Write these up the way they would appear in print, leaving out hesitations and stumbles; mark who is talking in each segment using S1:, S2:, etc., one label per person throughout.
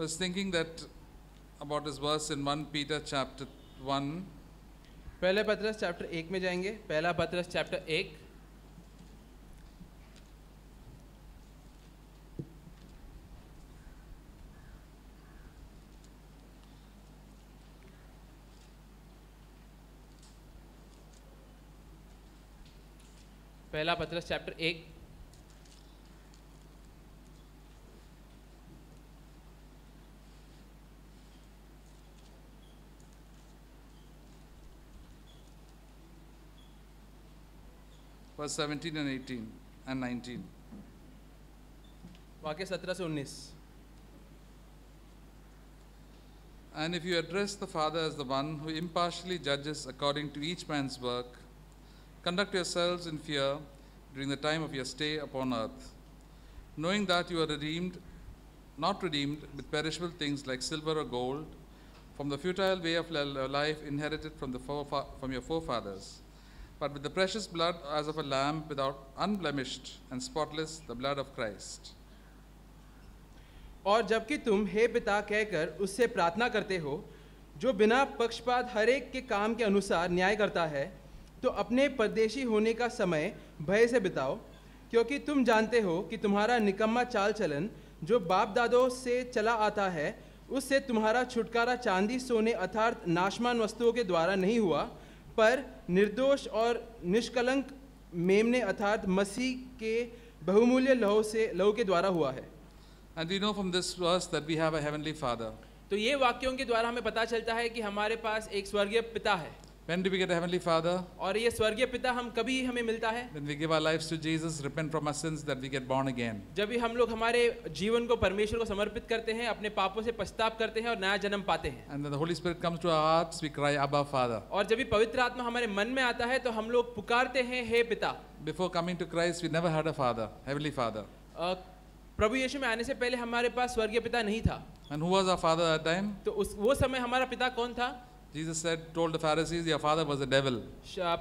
S1: was thinking that about this verse in 1 Peter chapter 1.
S2: पहले पत्रस chapter 1 में जाएंगे। पहला पत्रस चैप्टर 1। पहला पत्रस चैप्टर 1
S1: verse 17 and 18 and 19.
S2: वाक्य 17 से 19।
S1: And if you address the Father as the one who impartially judges according to each man's work, conduct yourselves in fear during the time of your stay upon earth, knowing that you are not redeemed with perishable things like silver or gold, from the futile way of life inherited from your forefathers, but with the precious blood as of a lamb without unblemished and spotless, the blood of Christ.
S2: और जबकि तुम हे पिता कहकर उससे प्रार्थना करते हो, जो बिना पक्षपात हर एक के काम के अनुसार न्याय करता है, तो अपने परदेशी होने का समय भय से बिताओ, क्योंकि तुम जानते हो कि तुम्हारा निकम्मा चाल चलन जो बाप दादों से चला आता है, उससे तुम्हारा छुटकारा चांदी सोने अर्थात नाशमान वस्तुओं के द्वारा नहीं हुआ, पर निर्दोष और निष्कलंक मेमने अर्थात मसीह के बहुमूल्य लहू के द्वारा हुआ है।
S1: And we know from this verse that we have a heavenly Father.
S2: तो ये वाक्यों के द्वारा हमें पता चलता है कि हमारे पास एक स्वर्गीय पिता है।
S1: When do we get a heavenly Father?
S2: और ये स्वर्गीय पिता हम कभी हमें मिलता है
S1: When we give our lives to Jesus, repent from our sins, that we get born again.
S2: जब भी हम लोग हमारे जीवन को परमेश्वर को समर्पित करते हैं, अपने पापों से पश्चाताप करते हैं और नया जन्म पाते हैं।
S1: And when the Holy Spirit comes to our hearts, we cry, Abba, Father.
S2: और जब भी पवित्र आत्मा हमारे मन में आता है तो हम लोग पुकारते हैं, हे पिता।
S1: Before coming to Christ, we never had a Father, heavenly Father.
S2: प्रभु यीशु में आने से पहले हमारे पास स्वर्गीय पिता नहीं था।
S1: And who was our father at that time?
S2: तो वो समय हमारा पिता कौन था?
S1: Jesus told the Pharisees, your father was the devil.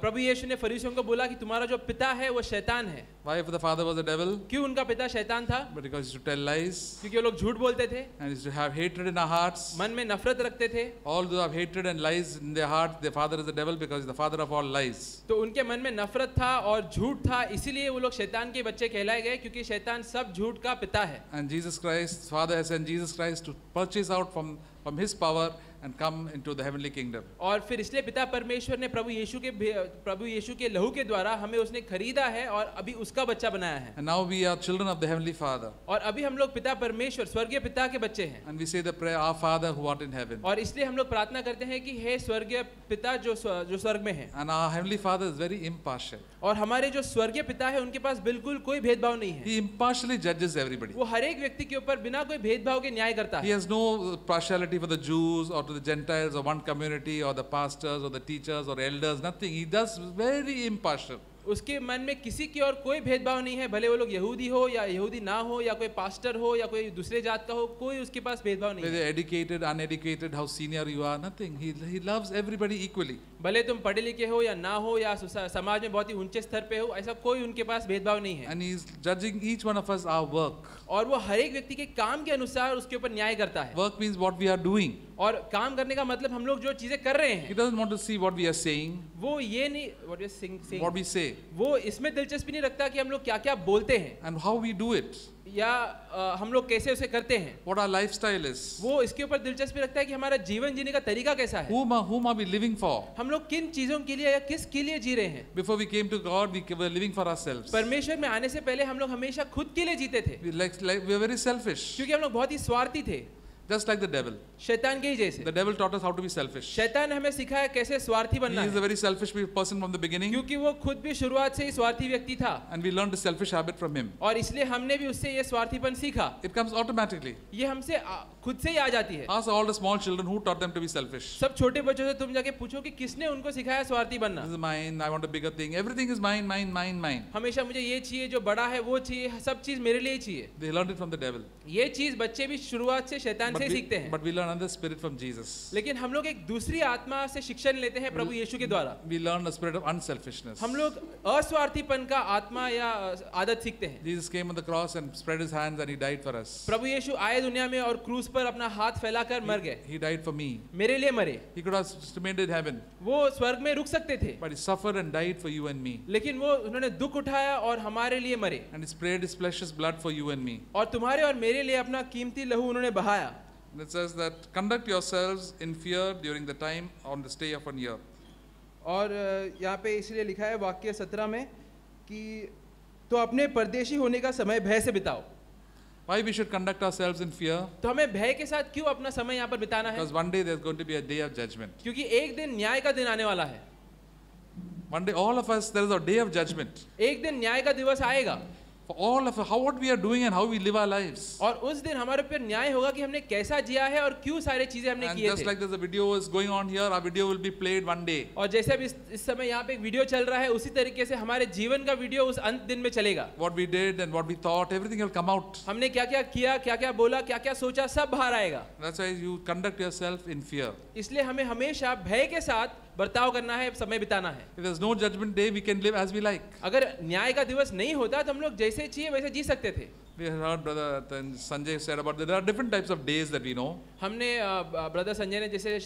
S2: प्रभु यीशु ने फरीसियों को बोला कि तुम्हारा जो पिता है वो शैतान है।
S1: Why if the father was the devil?
S2: क्यों उनका पिता शैतान था?
S1: Because he used to tell lies.
S2: क्योंकि वो लोग झूठ बोलते थे।
S1: And he used to have hatred in our hearts.
S2: मन में नफरत रखते थे।
S1: All who have hatred and lies in their heart, their father is the devil because he's the father of all lies.
S2: तो उनके मन में नफरत था और झूठ था, इसीलिए वो लोग शैतान के बच्चे कहलाए गए, क्योंकि शैतान सब झूठ का पिता है।
S1: And Jesus Christ, Father has sent Jesus Christ to purchase out from his power and come into the heavenly kingdom.
S2: और फिर इसलिए पिता परमेश्वर ने प्रभु यीशु के लहू के द्वारा हमें उसने खरीदा है और अभी उसका बच्चा बनाया है।
S1: And now we are children of the heavenly Father.
S2: और अभी हम लोग पिता परमेश्वर स्वर्गीय पिता के बच्चे हैं।
S1: And we say the prayer, Our Father who art in heaven.
S2: और इसलिए हम लोग प्रार्थना करते हैं कि हे स्वर्गीय पिता जो स्वर्ग में है।
S1: And our heavenly Father is very impartial.
S2: और हमारे जो स्वर्गीय पिता है उनके पास बिल्कुल कोई भेदभाव नहीं है।
S1: He impartially judges everybody.
S2: वो हर एक व्यक्ति के ऊपर बिना कोई भेदभाव के न्याय करता
S1: He
S2: है।
S1: has no partiality for the Jews or to the Gentiles or one community or the pastors or the teachers or elders, nothing. He does very impartial.
S2: उसके मन में किसी की और कोई भेदभाव नहीं है, भले वो लोग यहूदी हो या यहूदी ना हो या कोई पास्टर हो या कोई दूसरे जात का हो, कोई उसके पास भेदभाव नहीं है।
S1: Whether educated, uneducated, how senior you are, nothing. He loves everybody equally.
S2: भले तुम पढ़े लिखे हो या ना हो या समाज में बहुत ही ऊंचे स्तर पे हो, ऐसा कोई उनके पास भेदभाव नहीं है।
S1: And he is judging each one of us our work.
S2: और वो हर एक व्यक्ति के काम के अनुसार उसके ऊपर न्याय करता है।
S1: Work means what we are doing.
S2: और काम करने का मतलब हम लोग जो चीजें कर रहे
S1: He
S2: हैं,
S1: doesn't want to see what we are saying,
S2: वो ये नहीं saying,
S1: what we say,
S2: वो इसमें दिलचस्पी नहीं रखता कि हम लोग क्या क्या बोलते हैं
S1: and how we do it,
S2: या हम लोग कैसे उसे करते हैं।
S1: what our lifestyle is,
S2: वो इसके ऊपर दिलचस्पी रखता है कि हमारा जीवन जीने का तरीका कैसा है,
S1: whom are we living for.
S2: हम लोग किन चीजों के लिए या किस के लिए जी रहे हैं।
S1: Before we came to God, we were living for ourselves.
S2: परमेश्वर में आने से पहले हम लोग हमेशा खुद के लिए जीते थे,
S1: We were very selfish,
S2: क्योंकि हम लोग बहुत ही स्वार्थी थे,
S1: just like the devil.
S2: शैतान के ही जैसे।
S1: The devil taught us how to be selfish.
S2: शैतान ने हमें सिखाया कैसे स्वार्थी
S1: He
S2: बनना
S1: is a
S2: है,
S1: very selfish person from the beginning,
S2: क्योंकि वो खुद भी शुरुआत से ही स्वार्थी व्यक्ति था
S1: and we learned the selfish habit from him.
S2: और इसलिए हमने भी उससे ये स्वार्थीपन सीखा।
S1: It comes automatically.
S2: ये हमसे खुद से ही आ जाती है।
S1: Ask all the small children who taught them to be selfish.
S2: सब छोटे बच्चों से तुम जाके पूछो कि किसने उनको सिखाया स्वार्थी बनना।
S1: This is mine. I want a bigger thing. Everything is mine, mine, mine, mine.
S2: हमेशा मुझे ये चाहिए, जो बड़ा है वो चाहिए, सब चीज मेरे लिए ही चाहिए।
S1: They learned it from the devil.
S2: ये चीज बच्चे भी शुरुआत से शैतान से ही सीखते हैं,
S1: but we learn another spirit from Jesus.
S2: लेकिन हम लोग एक दूसरी आत्मा से शिक्षण लेते हैं प्रभु यीशु के द्वारा।
S1: We learn a spirit of unselfishness.
S2: हम लोग अस्वार्थीपन का आत्मा या आदत सीखते हैं।
S1: Jesus came on the cross and spread his hands and he died for us.
S2: प्रभु यीशु आए दुनिया में और क्रूस पर अपना हाथ फैलाकर मर गए,
S1: He died for me.
S2: मेरे लिए मरे।
S1: He could have just remained in heaven,
S2: वो स्वर्ग में रुक सकते थे,
S1: but he suffered and died for you and me.
S2: लेकिन वो उन्होंने दुख उठाया और हमारे लिए मरे,
S1: And he sprayed his precious blood for you and me.
S2: और तुम्हारे और मेरे लिए अपना कीमती लहू उन्होंने बहाया।
S1: And it says that conduct yourselves in fear during the time on the stay of 1 year.
S2: और यहाँ पे इसलिए लिखा है वाक्य 17 में कि तो अपने परदेशी होने का समय भय से बिताओ।
S1: Why we should conduct ourselves in fear?
S2: तो हमें भय के साथ क्यों अपना समय यहाँ पर बिताना है?
S1: Because one day there's going to be a day of judgment.
S2: क्योंकि एक दिन न्याय का दिन आने वाला है।
S1: One day, all of us, there is a day of judgment.
S2: एक दिन न्याय का दिवस आएगा,
S1: For all of us, how what we are doing and how we live our lives.
S2: और उस दिन हमारे ऊपर न्याय होगा कि हमने कैसा जिया है और क्यों सारे चीजें हमने
S1: And
S2: किए
S1: just
S2: थे।
S1: like there's a video is going on here, our video will be played one day.
S2: और जैसे अब इस समय यहाँ पे एक वीडियो चल रहा है, उसी तरीके से हमारे जीवन का वीडियो उस अंत दिन में चलेगा।
S1: What we did and what we thought, everything will come out.
S2: हमने क्या क्या किया, क्या क्या बोला, क्या क्या सोचा, सब बाहर आएगा।
S1: That's why you conduct yourself in fear.
S2: इसलिए हमें हमेशा भय के साथ बर्ताव करना है, समय बिताना है।
S1: If there's no judgment day, we can live as we like.
S2: अगर न्याय का दिवस नहीं होता तो हम लोग जैसे चाहिए वैसे जी सकते थे।
S1: We heard Brother Sanjay said about that there are different types of days that we know.
S2: हमने ब्रदर संजय ने जैसे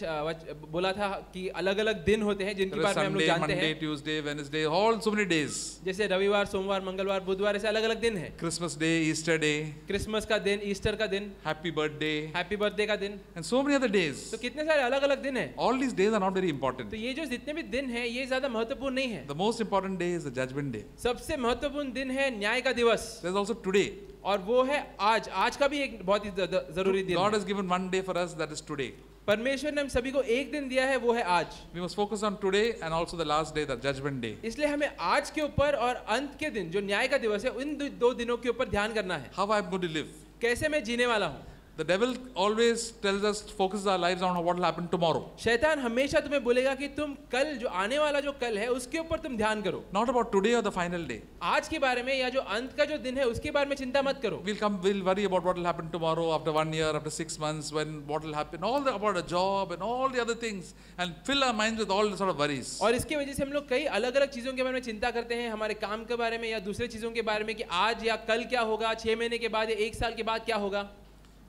S2: बोला था कि अलग-अलग दिन होते हैं जिनके
S1: There is
S2: बारे में हम लोग
S1: Sunday,
S2: जानते
S1: Monday,
S2: हैं।
S1: Tuesday, Wednesday, all so many days.
S2: जैसे रविवार, सोमवार, मंगलवार, बुधवार, ऐसे अलग-अलग दिन हैं।
S1: Christmas day, Easter day,
S2: Christmas का दिन, ईस्टर का दिन,
S1: Happy birthday,
S2: हैप्पी बर्थडे का दिन,
S1: and so many other days.
S2: तो कितने सारे अलग-अलग दिन हैं।
S1: All these days are not very important.
S2: तो ये जो जितने भी दिन हैं ये ज्यादा महत्वपूर्ण नहीं है।
S1: The most important day is the judgment day.
S2: सबसे महत्वपूर्ण दिन है न्याय का दिवस,
S1: There's also today.
S2: और वो है आज। आज का भी एक बहुत ही जरूरी दिन
S1: God
S2: है।
S1: has given one day for us, that is today.
S2: परमेश्वर ने हम सभी को एक दिन दिया है, वो है आज।
S1: We must focus on today and also the last day, the judgment day.
S2: इसलिए हमें आज के ऊपर और अंत के दिन जो न्याय का दिवस है इन दो दिनों के ऊपर ध्यान करना है।
S1: How I'm going to live.
S2: कैसे मैं जीने वाला हूँ।
S1: The devil always tells us to focus our lives on what will happen tomorrow.
S2: शैतान हमेशा तुम्हें बोलेगा कि तुम कल जो आने वाला जो कल है उसके ऊपर तुम ध्यान करो,
S1: Not about today or the final day.
S2: आज के बारे में या जो अंत का जो दिन है उसके बारे में चिंता मत करो।
S1: We'll worry about what will happen tomorrow, after 1 year, after 6 months, when what will happen, about a job and all the other things, and fill our minds with all the sort of worries.
S2: और इसकी वजह से हम लोग कई अलग अलग चीजों के बारे में चिंता करते हैं, हमारे काम के बारे में या दूसरे चीजों के बारे में कि आज या कल क्या होगा, 6 महीने के बाद या 1 साल के बाद क्या होगा।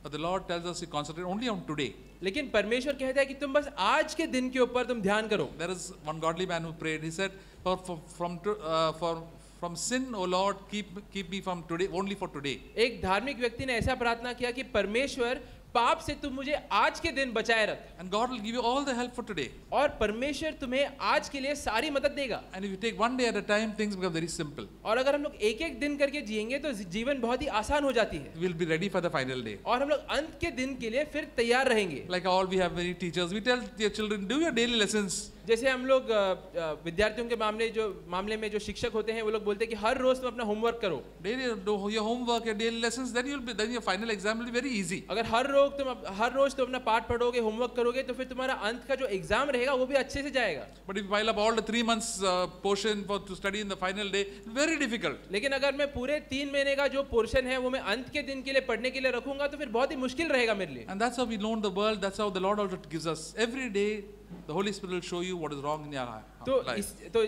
S1: But the Lord tells us to concentrate only on today.
S2: लेकिन परमेश्वर कहता है कि तुम बस आज के दिन के ऊपर तुम ध्यान करो।
S1: There is one godly man who prayed. He said, from sin, O Lord, keep me from today, only for today.
S2: एक धार्मिक व्यक्ति ने ऐसा प्रार्थना किया कि परमेश्वर पाप से तुम मुझे आज के दिन बचाए रख।
S1: And God will give you all the help for today.
S2: और परमेश्वर तुम्हें आज के लिए सारी मदद देगा।
S1: And if you take one day at a time, things become very simple.
S2: और अगर हम लोग एक एक दिन करके जिएंगे तो जीवन बहुत ही आसान हो जाती है।
S1: We'll be ready for the final day.
S2: और हम लोग अंत के दिन के लिए फिर तैयार रहेंगे।
S1: Like all we have many teachers, we tell your children, do your daily lessons.
S2: जैसे हम लोग विद्यार्थियों के मामले में जो शिक्षक होते हैं वो लोग बोलते हैं कि हर रोज तुम अपना होमवर्क करो।
S1: Daily do your homework, your daily lessons, then your final exam will be very easy.
S2: अगर हर रोज तुम अपना पाठ पढ़ोगे, होमवर्क करोगे तो फिर तुम्हारा अंत का जो एग्जाम रहेगा वो भी अच्छे से जाएगा।
S1: But if you pile up all the 3 months portion to study in the final day, very difficult.
S2: लेकिन अगर मैं पूरे 3 महीने का जो पोर्शन है वो मैं अंत के दिन के लिए पढ़ने के लिए रखूंगा तो फिर बहुत ही मुश्किल रहेगा मेरे लिए।
S1: And that's how we know the world. That's how the Lord also gives us every day. The Holy Spirit will show you what is wrong in your life.
S2: तो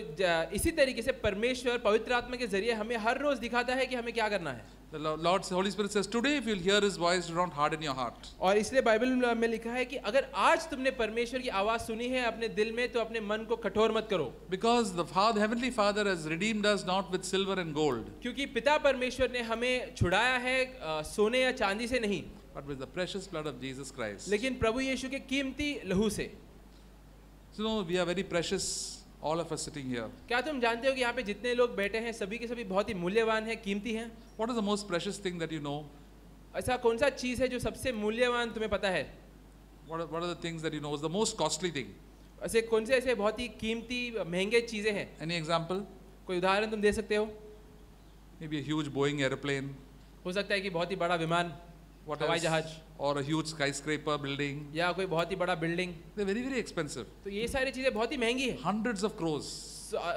S2: इसी तरीके से परमेश्वर पवित्र आत्मा के जरिए हमें हर रोज दिखाता है कि हमें क्या करना है।
S1: The Lord's Holy Spirit says, today if you'll hear His voice, do not harden your heart.
S2: और इसलिए बाइबल में लिखा है कि अगर आज तुमने परमेश्वर की आवाज सुनी है अपने दिल में तो अपने मन को कठोर मत करो।
S1: Because the Heavenly Father has redeemed us not with silver and gold,
S2: क्योंकि पिता परमेश्वर ने हमें छुड़ाया है सोने या चांदी से नहीं,
S1: but with the precious blood of Jesus Christ.
S2: लेकिन प्रभु यीशु के कीमती लहू से।
S1: So we are very precious, all of us sitting here.
S2: क्या तुम जानते हो कि यहाँ पे जितने लोग बैठे हैं सभी के सभी बहुत ही मूल्यवान हैं, कीमती हैं?
S1: What is the most precious thing that you know?
S2: ऐसा कौन सा चीज है जो सबसे मूल्यवान तुम्हें पता है?
S1: What are the things that you know is the most costly thing?
S2: ऐसे कौन से ऐसे बहुत ही कीमती महंगे चीजें हैं?
S1: Any example?
S2: कोई उदाहरण तुम दे सकते हो?
S1: Maybe a huge Boeing airplane.
S2: हो सकता है कि बहुत ही बड़ा विमान,
S1: What
S2: हवाई
S1: else?
S2: जहाज,
S1: Or a huge skyscraper building.
S2: या कोई बहुत ही बड़ा building.
S1: They're very, very expensive.
S2: तो ये सारी चीजें बहुत ही महंगी है,
S1: Hundreds of crores.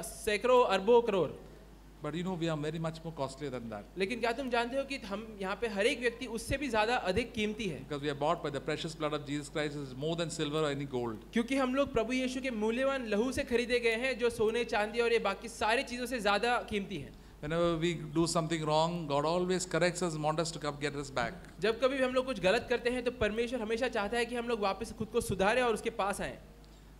S2: सैकड़ों अरबों crore.
S1: But you know, we are very much more costlier than that.
S2: लेकिन क्या तुम जानते हो कि हम यहाँ पे हर एक व्यक्ति उससे भी ज्यादा अधिक कीमती है,
S1: Because we are bought by the precious blood of Jesus Christ, is more than silver or any gold.
S2: क्योंकि हम लोग प्रभु यीशु के मूल्यवान लहू से खरीदे गए हैं, जो सोने चांदी और ये बाकी सारी चीजों से ज्यादा कीमती है।
S1: Whenever we do something wrong, God always corrects us and wants us to come get us back.
S2: जब कभी भी हम लोग कुछ गलत करते हैं तो परमेश्वर हमेशा चाहता है कि हम लोग वापस खुद को सुधारें और उसके पास आएं।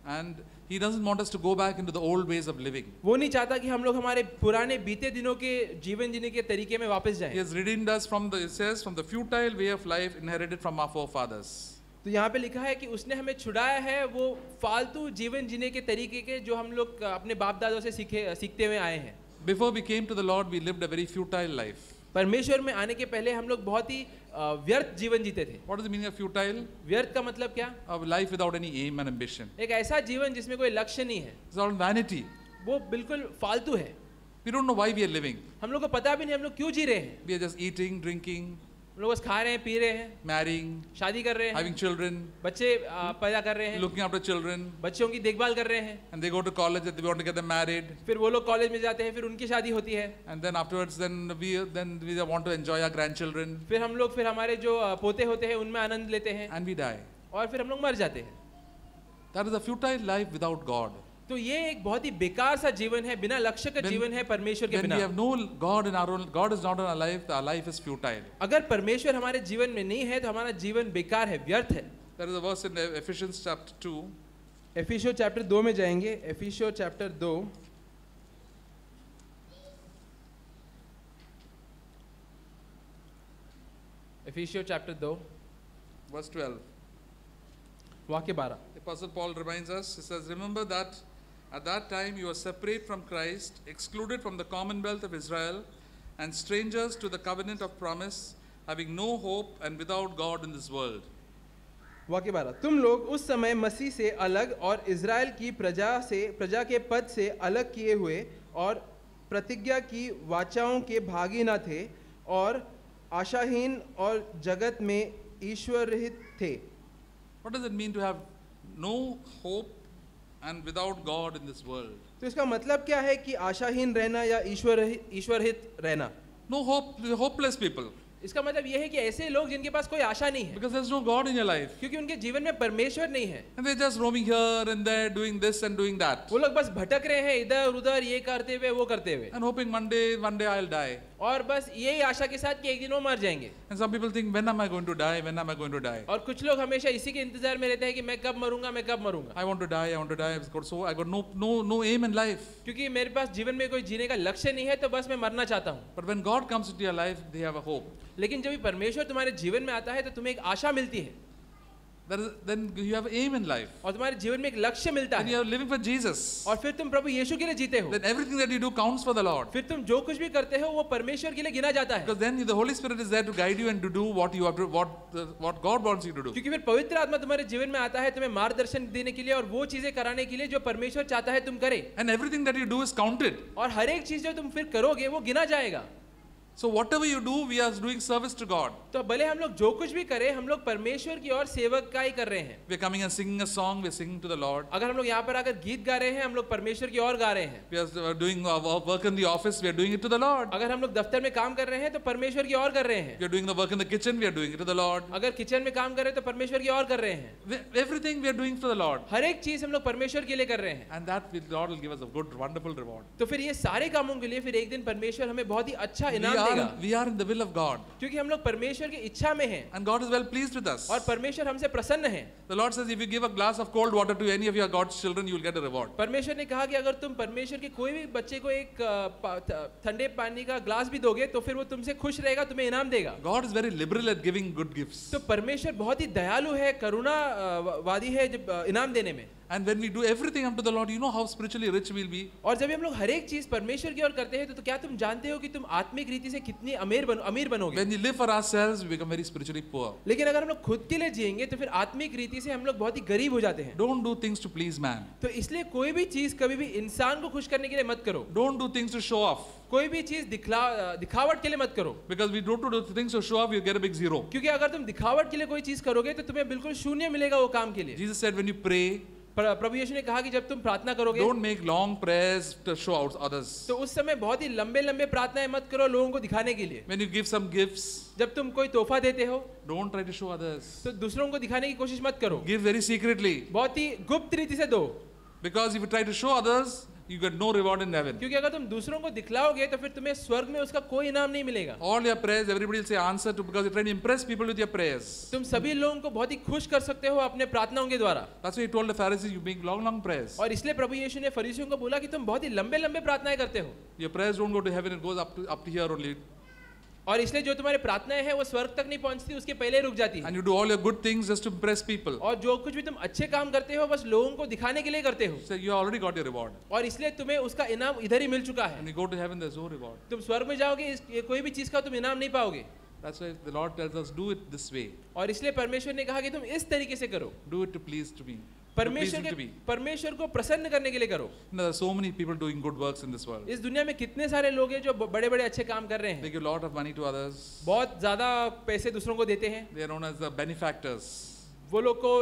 S1: And He doesn't want us to go back into the old ways of living.
S2: वो नहीं चाहता कि हम लोग हमारे पुराने बीते दिनों के जीवन जीने के तरीके में वापस
S1: He
S2: जाएं।
S1: has redeemed us from the, it says, from the futile way of life inherited from our forefathers.
S2: तो यहाँ पे लिखा है कि उसने हमें छुड़ाया है वो फालतू जीवन जीने के तरीके के जो हम लोग अपने बाप दादों से सीखते हुए आए हैं।
S1: Before we came to the Lord, we lived a very futile life.
S2: परमेश्वर में आने के पहले हम लोग बहुत ही व्यर्थ जीवन जीते थे।
S1: What is the meaning of futile?
S2: व्यर्थ का मतलब क्या?
S1: A life without any aim and ambition.
S2: एक ऐसा जीवन जिसमें कोई लक्ष्य नहीं है,
S1: It's all vanity.
S2: वो बिल्कुल फालतू है।
S1: We don't know why we are living.
S2: हम लोग को पता भी नहीं हम लोग क्यों जी रहे हैं।
S1: We are just eating, drinking,
S2: हम लोग बस खा रहे हैं, पी रहे हैं,
S1: marrying,
S2: शादी कर रहे हैं,
S1: having children,
S2: बच्चे पैदा कर रहे हैं,
S1: looking after children,
S2: बच्चों की देखभाल कर रहे हैं,
S1: and they go to college and they want to get them married.
S2: फिर वो लोग कॉलेज में जाते हैं, फिर उनकी शादी होती है,
S1: And then afterwards, then we want to enjoy our grandchildren,
S2: फिर हम लोग फिर हमारे जो पोते होते हैं उनमें आनंद लेते हैं,
S1: and we die.
S2: और फिर हम लोग मर जाते हैं।
S1: That is a futile life without God.
S2: तो ये एक बहुत ही बेकार सा जीवन है, बिना लक्ष्य का जीवन है परमेश्वर के
S1: When
S2: बिना।
S1: we have no God in our own, God is not in our life is futile.
S2: अगर परमेश्वर हमारे जीवन में नहीं है तो हमारा जीवन बेकार है, व्यर्थ है।
S1: There is a verse in Ephesians chapter 2.
S2: एफिसियों chapter 2 में जाएंगे, एफिसियों चैप्टर 2 एफिसियों चैप्टर 2
S1: Verse 12.
S2: वाक्य 12।
S1: The Apostle Paul reminds us, he says, remember that at that time you were separate from Christ, excluded from the commonwealth of Israel, and strangers to the covenant of promise, having no hope and without God in this world.
S2: वाक्य 12, तुम लोग उस समय मसीह से अलग और Israel की प्रजा के पद से अलग किए हुए और प्रतिज्ञा की वाचाओं के भागी न थे और आशाहीन और जगत में ईश्वर रहित थे।
S1: What does it mean to have no hope and without God in this world?
S2: तो इसका मतलब क्या है कि आशाहीन रहना या ईश्वर रहित रहना?
S1: No hope, hopeless people.
S2: इसका मतलब यह है कि ऐसे लोग जिनके पास कोई आशा नहीं है,
S1: Because there's no God in your life.
S2: क्योंकि उनके जीवन में परमेश्वर नहीं है।
S1: And they're just roaming here and there, doing this and doing that.
S2: वो लोग बस भटक रहे हैं इधर उधर, ये करते हुए वो करते हुए,
S1: And hoping one day I'll die.
S2: और बस यही आशा के साथ कि एक दिन वो मर जाएंगे।
S1: And some people think, when am I going to die? When am I going to die?
S2: और कुछ लोग हमेशा इसी के इंतजार में रहते हैं कि मैं कब मरूंगा, मैं कब मरूंगा,
S1: I want to die, I want to die. So I got no aim in life.
S2: क्योंकि मेरे पास जीवन में कोई जीने का लक्ष्य नहीं है, तो बस मैं मरना चाहता हूँ।
S1: But when God comes into your life, they have a hope.
S2: लेकिन जब भी परमेश्वर तुम्हारे जीवन में आता है तो तुम्हें एक आशा मिलती है,
S1: Then you have aim in life.
S2: और तुम्हारे जीवन में एक लक्ष्य मिलता
S1: Then
S2: है,
S1: you are living for Jesus.
S2: और फिर तुम प्रभु यीशु के लिए जीते हो।
S1: Then everything that you do counts for the Lord.
S2: फिर तुम जो कुछ भी करते हो वो परमेश्वर के लिए गिना जाता है,
S1: Because then the Holy Spirit is there to guide you and to do what you have to, what God wants you to do.
S2: क्योंकि फिर पवित्र आत्मा तुम्हारे जीवन में आता है तुम्हें मार्गदर्शन देने के लिए और वो चीजें कराने के लिए जो परमेश्वर चाहता है तुम करे,
S1: And everything that you do is counted.
S2: और हर एक चीज जो तुम फिर करोगे वो गिना जाएगा।
S1: So whatever you do, we are doing service to God.
S2: तो भले हम लोग जो कुछ भी करें, हम लोग परमेश्वर की ओर सेवक का ही कर रहे हैं।
S1: We are coming and singing a song, we are singing to the Lord.
S2: अगर हम लोग यहाँ पर आकर गीत गा रहे हैं, हम लोग परमेश्वर की ओर गा रहे हैं।
S1: We are doing our work in the office, we are doing it to the Lord.
S2: अगर हम लोग दफ्तर में काम कर रहे हैं तो परमेश्वर की ओर कर रहे हैं।
S1: We are doing the work in the kitchen, we are doing it to the Lord.
S2: अगर किचन में काम कर रहे हैं तो परमेश्वर की ओर कर रहे हैं।
S1: Everything we are doing for the Lord.
S2: हर एक चीज हम लोग परमेश्वर के लिए कर रहे हैं,
S1: And that Lord will give us a good, wonderful reward.
S2: तो फिर ये सारे कामों के लिए फिर एक दिन परमेश्वर हमें बहुत ही अच्छा इनाम देगा,
S1: We are in the will of God.
S2: क्योंकि हम लोग परमेश्वर की इच्छा में हैं
S1: And God is well pleased with us.
S2: और परमेश्वर हमसे प्रसन्न है।
S1: The Lord says, if you give a glass of cold water to any of your God's children, you will get a reward.
S2: परमेश्वर ने कहा कि अगर तुम परमेश्वर के कोई भी बच्चे को एक ठंडे पानी का ग्लास भी दोगे तो फिर वो तुमसे खुश रहेगा, तुम्हें इनाम देगा।
S1: God is very liberal at giving good gifts.
S2: तो परमेश्वर बहुत ही दयालु है, करुणावादी है जब इनाम देने में।
S1: And when we do everything unto the Lord, you know how spiritually rich we'll be.
S2: और जब हम लोग हर एक चीज परमेश्वर की ओर करते हैं तो क्या तुम जानते हो कि तुम आत्मिक रीति से कितनी अमीर बनोगे।
S1: When we live for ourselves, we become very spiritually poor.
S2: लेकिन अगर हम लोग खुद के लिए जिएंगे तो फिर आत्मिक रीति से हम लोग बहुत ही गरीब हो जाते हैं।
S1: Don't do things to please man.
S2: तो इसलिए कोई भी चीज कभी भी इंसान को खुश करने के लिए मत करो,
S1: Don't do things to show off.
S2: कोई भी चीज दिखावट के लिए मत करो,
S1: Because we don't do things to show off, you get a big zero.
S2: क्योंकि अगर तुम दिखावट के लिए कोई चीज करोगे तो तुम्हें बिल्कुल शून्य मिलेगा वो काम के लिए।
S1: Jesus said, when you pray,
S2: प्रभु यीशु ने कहा कि जब तुम प्रार्थना करोगे
S1: don't make long prayers to show out others.
S2: तो उस समय बहुत ही लंबे लंबे प्रार्थनाएं मत करो लोगों को दिखाने के लिए।
S1: When you give some gifts,
S2: जब तुम कोई तोहफा देते हो
S1: don't try to show others.
S2: तो दूसरों को दिखाने की कोशिश मत करो,
S1: Give very secretly.
S2: बहुत ही गुप्त रीति से दो,
S1: Because if you try to show others, you get no reward in heaven.
S2: क्योंकि अगर तुम दूसरों को दिखलाओगे तो फिर तुम्हें स्वर्ग में उसका कोई इनाम नहीं मिलेगा।
S1: All your prayers, everybody will say answer to, because you're trying to impress people with your prayers.
S2: तुम सभी लोगों को बहुत ही खुश कर सकते हो अपने प्रार्थनाओं के द्वारा।
S1: That's why he told the Pharisees, you make long prayers.
S2: और इसलिए प्रभु यीशु ने फरीसियों को बोला कि तुम बहुत ही लंबे लंबे प्रार्थनाएं करते हो,
S1: Your prayers don't go to heaven, it goes up to here only.
S2: और इसलिए जो तुम्हारे प्रार्थनाएं हैं वो स्वर्ग तक नहीं पहुंचती, उसके पहले रुक जाती है।
S1: And you do all your good things just to impress people.
S2: और जो कुछ भी तुम अच्छे काम करते हो बस लोगों को दिखाने के लिए करते हो,
S1: So you already got your reward.
S2: और इसलिए तुम्हें उसका इनाम इधर ही मिल चुका है।
S1: When you go to heaven, there's no reward.
S2: तुम स्वर्ग में जाओगे ये कोई भी चीज का तुम इनाम नहीं पाओगे।
S1: That's why the Lord tells us, do it this way.
S2: और इसलिए परमेश्वर ने कहा कि तुम इस तरीके से करो,
S1: Do it to please to me.
S2: परमेश्वर को प्रसन्न करने के लिए करो।
S1: There are so many people doing good works in this world.
S2: इस दुनिया में कितने सारे लोग हैं जो बड़े बड़े अच्छे काम कर रहे
S1: They
S2: हैं,
S1: give a lot of money to others.
S2: बहुत ज्यादा पैसे दूसरों को देते हैं।
S1: They are known as the benefactors.
S2: वो लोग को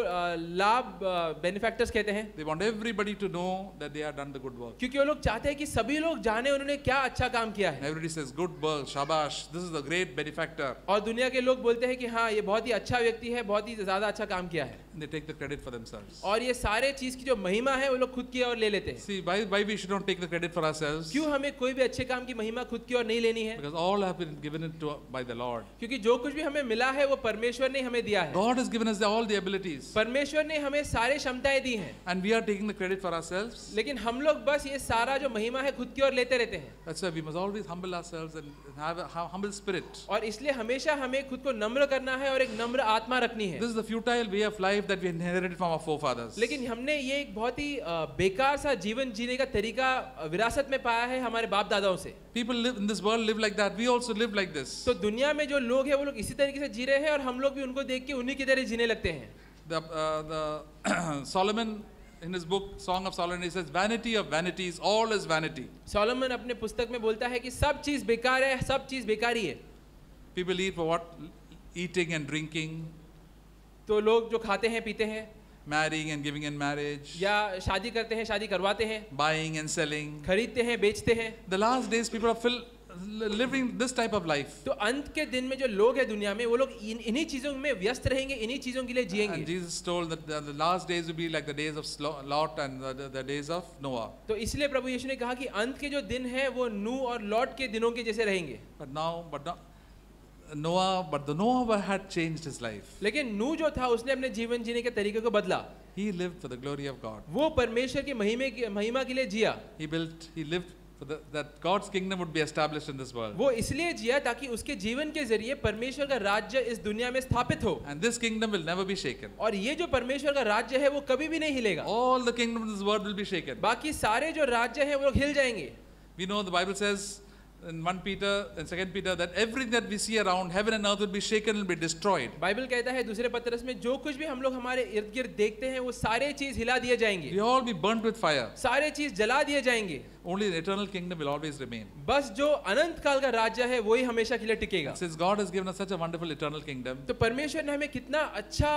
S2: लाभ बेनिफैक्टर्स कहते हैं,
S1: They want everybody to know that they have done the good work.
S2: क्योंकि वो लोग चाहते हैं कि सभी लोग जाने उन्होंने क्या अच्छा काम किया है।
S1: Everybody says, good work, shabash, this is the great benefactor.
S2: और दुनिया के लोग बोलते हैं कि हाँ ये बहुत ही अच्छा व्यक्ति है, बहुत ही ज्यादा अच्छा काम किया है,
S1: And they take the credit for themselves.
S2: और ये सारे चीज की जो महिमा है वो लोग खुद की ओर ले लेते हैं।
S1: See, why we should not take the credit for ourselves?
S2: क्यों हमें कोई भी अच्छे काम की महिमा खुद की ओर नहीं लेनी है?
S1: Because all have been given it to by the Lord.
S2: क्योंकि जो कुछ भी हमें मिला है वो परमेश्वर ने हमें दिया है।
S1: God has given us all the abilities.
S2: परमेश्वर ने हमें सारे क्षमताएं दी हैं,
S1: And we are taking the credit for ourselves.
S2: लेकिन हम लोग बस ये सारा जो महिमा है खुद की ओर लेते रहते हैं।
S1: That's why we must always humble ourselves and have a humble spirit.
S2: और इसलिए हमेशा हमें खुद को नम्र करना है और एक नम्र आत्मा रखनी है।
S1: This is the futile way of life that we inherited from our forefathers.
S2: लेकिन हमने ये एक बहुत ही बेकार सा जीवन जीने का तरीका विरासत में पाया है हमारे बाप दादाओं से।
S1: People live in this world, live like that. We also live like this.
S2: तो दुनिया में जो लोग हैं वो लोग इसी तरीके से जी रहे हैं और हम लोग भी उनको देख के उन्हीं की तरह जीने लगते हैं।
S1: The Solomon in his book Song of Solomon, he says, vanity of vanities, all is vanity.
S2: Solomon अपने पुस्तक में बोलता है कि सब चीज बेकार है, सब चीज बेकारी है।
S1: People eat for what? Eating and drinking,
S2: तो लोग जो खाते हैं पीते हैं,
S1: marrying and giving in marriage,
S2: या शादी करते हैं शादी करवाते हैं,
S1: buying and selling.
S2: खरीदते हैं बेचते हैं।
S1: The last days people are living this type of life.
S2: तो अंत के दिन में जो लोग हैं दुनिया में वो लोग इन्हीं चीजों में व्यस्त रहेंगे, इन्हीं चीजों के लिए
S1: And
S2: जिएंगे।
S1: Jesus told that the last days will be like the days of Lot and the days of Noah.
S2: तो इसलिए प्रभु यीशु ने कहा कि अंत के जो दिन हैं वो नूह और लॉट के दिनों के जैसे रहेंगे।
S1: But the Noah had changed his life.
S2: लेकिन नूह जो था उसने अपने जीवन जीने के तरीके को बदला।
S1: He lived for the glory of God.
S2: वो परमेश्वर की महिमा के लिए जिया।
S1: He lived for that God's kingdom would be established in this world.
S2: वो इसलिए जिया ताकि उसके जीवन के जरिए परमेश्वर का राज्य इस दुनिया में स्थापित हो।
S1: And this kingdom will never be shaken.
S2: और ये जो परमेश्वर का राज्य है वो कभी भी नहीं हिलेगा।
S1: All the kingdoms of this world will be shaken.
S2: बाकी सारे जो राज्य हैं वो लोग हिल जाएंगे।
S1: We know the Bible says in 1 Peter and 2 Peter that everything that we see around heaven and earth will be shaken and be destroyed.
S2: Bible कहता है दूसरे पत्रस में जो कुछ भी हम लोग हमारे इर्द गिर्द देखते हैं वो सारे चीज हिला दिए जाएंगे।
S1: We all be burnt with fire.
S2: सारे चीज जला दिए जाएंगे।
S1: Only the eternal kingdom will always remain.
S2: बस जो अनंत काल का राज्य है वही हमेशा के लिए टिकेगा।
S1: Since God has given us such a wonderful eternal kingdom,
S2: तो परमेश्वर ने हमें कितना अच्छा